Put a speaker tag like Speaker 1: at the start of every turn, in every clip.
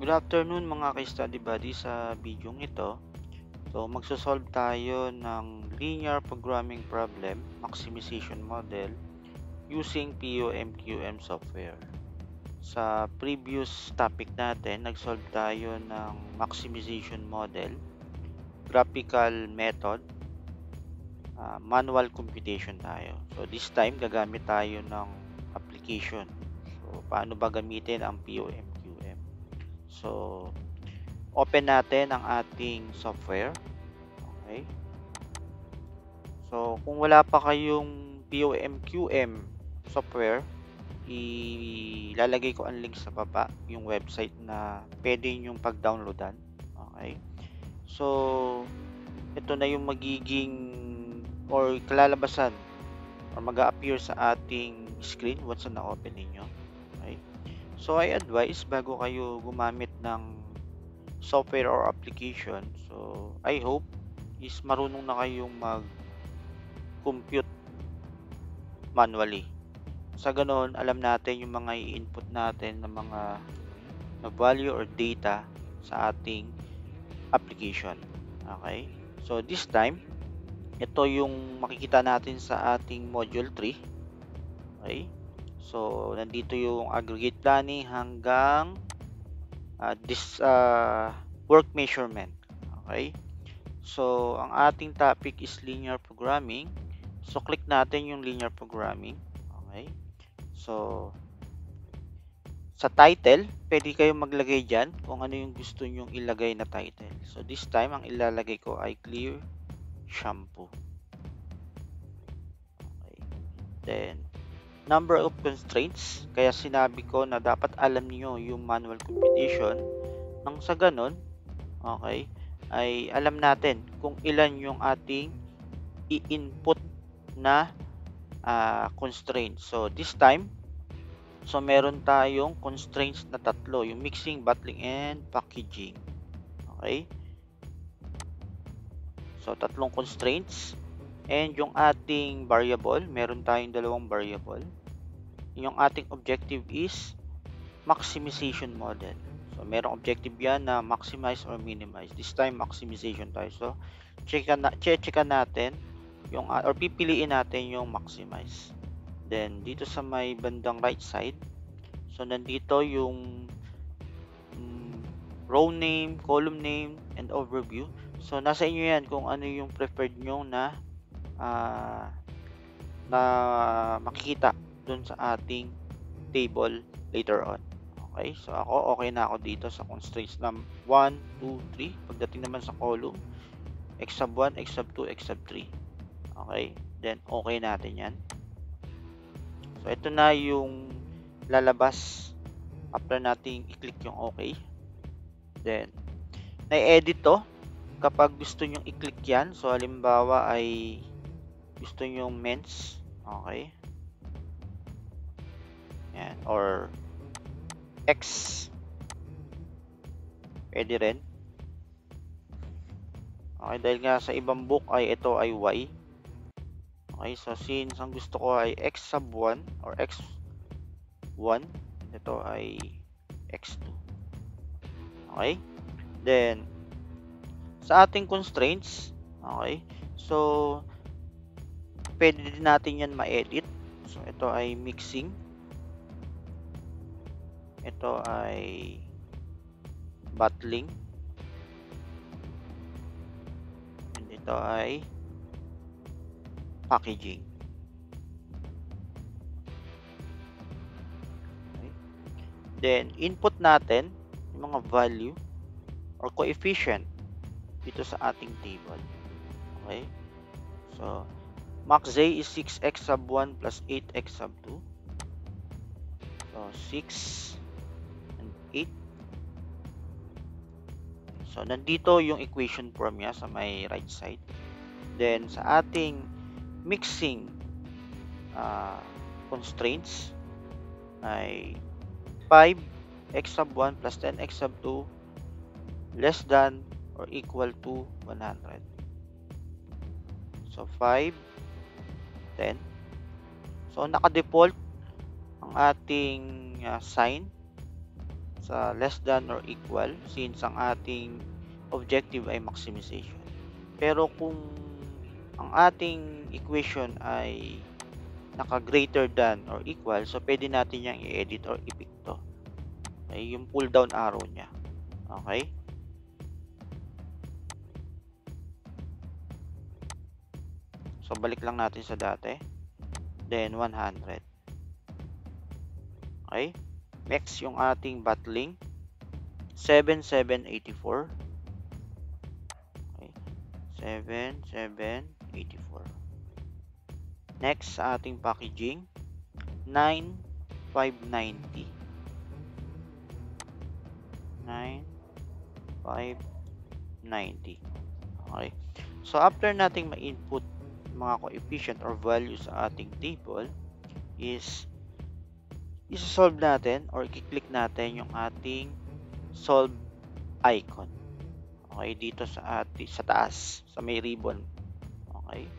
Speaker 1: Good afternoon mga ka-study buddy. Sa video ito, magsosolve tayo ng linear programming problem maximization model using POMQM software. Sa previous topic natin, nag-solve tayo ng maximization model, graphical method, manual computation tayo. So this time, gagamit tayo ng application. So paano ba gamitin ang POMQM? So open natin ang ating software. Okay. So, kung wala pa kayong POMQM software, ilalagay ko ang link sa baba, yung website na pwede nyong pag-downloadan. Okay. So, ito na yung magiging or kalalabasan or mag-a-appear sa ating screen once na open ninyo. Okay. So, I advise bago kayo gumamit ng software or application, so I hope is marunong na kayong mag-compute manually. Sa ganoon, alam natin yung mga i-input natin ng mga value or data sa ating application. Okay? So this time, ito yung makikita natin sa ating module 3. Okay? So nandito yung aggregate planning hanggang this work measurement. Okay? So, ang ating topic is linear programming. So, click natin yung linear programming. Okay? So, sa title, pwede kayong maglagay dyan kung ano yung gusto nyong ilagay na title. So, this time, ang ilalagay ko ay clear shampoo. Okay. Then, number of constraints. Kaya sinabi ko na dapat alam niyo yung manual computation. Nang sa ganon, okay, ay alam natin kung ilan yung ating i-input na constraints. So this time, meron tayong constraints na tatlo, yung mixing, bottling, and packaging. Okay? So tatlong constraints. And yung ating variable, meron tayong dalawang variable. Yung ating objective is maximization model. So, merong objective yan na maximize or minimize. This time, maximization tayo. So, checkan natin yung, or pipiliin natin yung maximize. Then, dito sa may bandang right side, so, nandito yung row name, column name, and overview. So, nasa inyo yan kung ano yung preferred nyo na makikita dun sa ating table later on. Okay, so ako okay na ako dito sa constraints na 1, 2, 3. Pagdating naman sa column, x sub 1, x sub 2, x sub 3. Okay, then okay natin yan. So ito na yung lalabas after nating i-click yung okay. Then, na-edit to kapag gusto nyo i-click yan. So halimbawa ay gusto nyo mens. Okay. Yan, or X. Pwede rin. Okay, dahil nga sa ibang book ay ito ay Y. Okay, so since ang gusto ko ay X sub 1 or X1, ito ay X2. Okay? Then, sa ating constraints, okay, so pwede din natin yan ma-edit. So, ito ay mixing. Ito ay bottling. And ito ay packaging. Okay. Then, input natin yung mga value or coefficient dito sa ating table. Okay. So, max Z is 6x sub 1 plus 8x sub 2. So, 6 and 8. So, nandito yung equation form niya sa may right side. Then, sa ating mixing constraints ay 5x sub 1 plus 10x sub 2 less than or equal to 100. So, 5, 10. So, naka-default ang ating sign sa less than or equal since ang ating objective ay maximization. Pero kung ang ating equation ay naka-greater than or equal, so pwede natin yang i-edit or i-pick to. Okay, yung pull down arrow niya. Okay? So, balik lang natin sa dati. Then, 100. Okay? Next, yung ating bottling. 7784. Okay? 7784. Next, sa ating packaging. 9590. 9590. Okay? So, after nating ma-input mga coefficient or values sa ating table is isa-solve natin or i-click natin yung ating solve icon. Okay, dito sa taas sa may ribbon. Okay?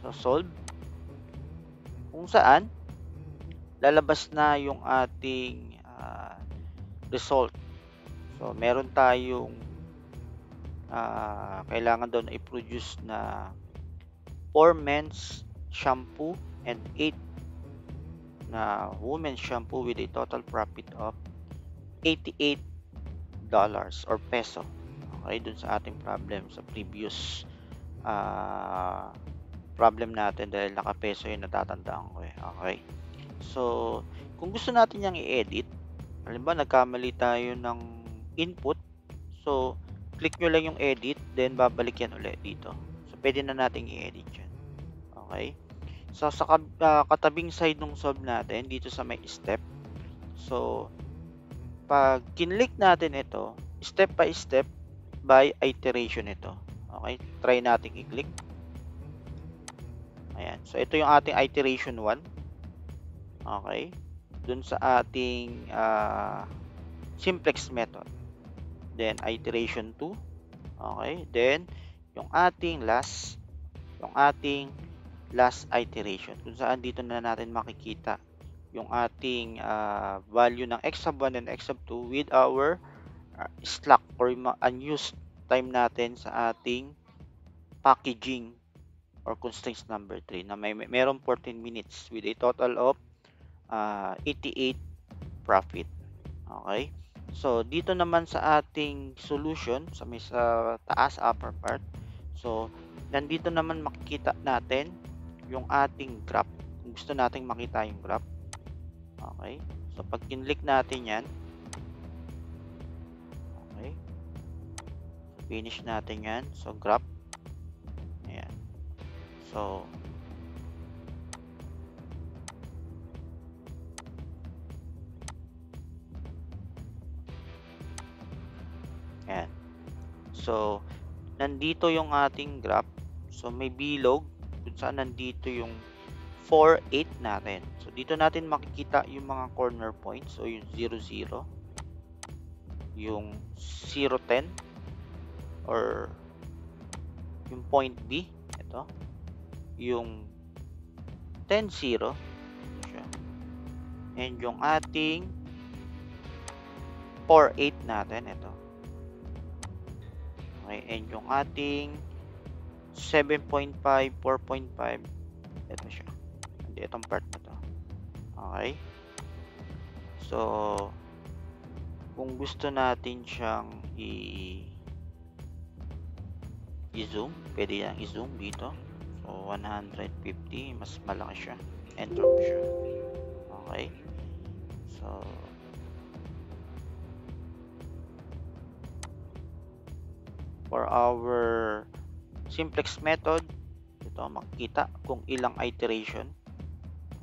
Speaker 1: So solve, kung saan lalabas na yung ating result. So meron tayong kailangan doon i-produce na 4 men's shampoo and 8 na women's shampoo with a total profit of $88 or peso. Okay, dun sa ating problem sa previous problem natin dahil naka-peso yung natatandaan ko eh. Okay. So, kung gusto natin yang i-edit, halimbawa nagkamali tayo ng input, so click nyo lang yung edit, then babalik yan ulit dito. So, pwede na natin i-edit yan. Okay? So, sa katabing side ng solve natin, dito sa may step. So, pag kinlik natin ito, step by step by iteration ito. Okay? Try natin i-click. Ayan. So, ito yung ating iteration 1. Okay? Dun sa ating simplex method. Then, iteration 2. Okay? Then, yung ating last iteration kung saan dito na natin makikita yung ating value ng x sub 1 and x sub 2 with our slack or unused time natin sa ating packaging or constraints number 3 na meron 14 minutes with a total of 88 profit. Okay? So, dito naman sa ating solution sa taas upper part, so nandito naman makikita natin yung ating graph. Kung gusto nating makita yung graph. Okay. So, pag kinlik natin yan. Okay. So, finish natin yan. So, graph. Ayan. So, ayan. So, nandito yung ating graph. So, may bilog kung saan nandito yung 4, 8 natin. So, dito natin makikita yung mga corner points. So, yung 0, 0. Yung 0, 10. Or yung point B. Ito. Yung 10, 0. And yung ating 4, 8 natin. Ito. Okay. And yung ating 7.5, 4.5. Ito siya. Itong part na to. Okay. So, kung gusto natin siyang i-zoom, pwede yan i-zoom dito. So, 150. Mas malaki siya. Enter ko siya. Okay. So, for our simplex method, ito makikita kung ilang iteration.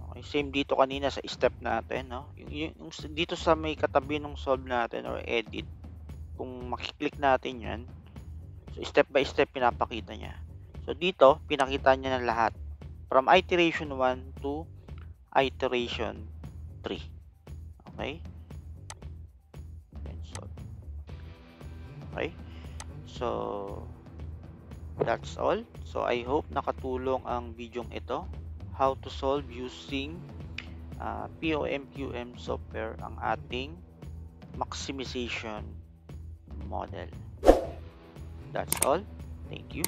Speaker 1: Okay, same dito kanina sa step natin, no? Yung dito sa may katabi ng solve natin or edit, kung makiklik natin 'yan, so step by step pinapakita niya. So dito, pinakita niya na lahat from iteration 1 to iteration 3. Okay? Okay? So, that's all. So, I hope nakatulong ang video ito. How to solve using POM-QM software ang ating maximization model. That's all. Thank you.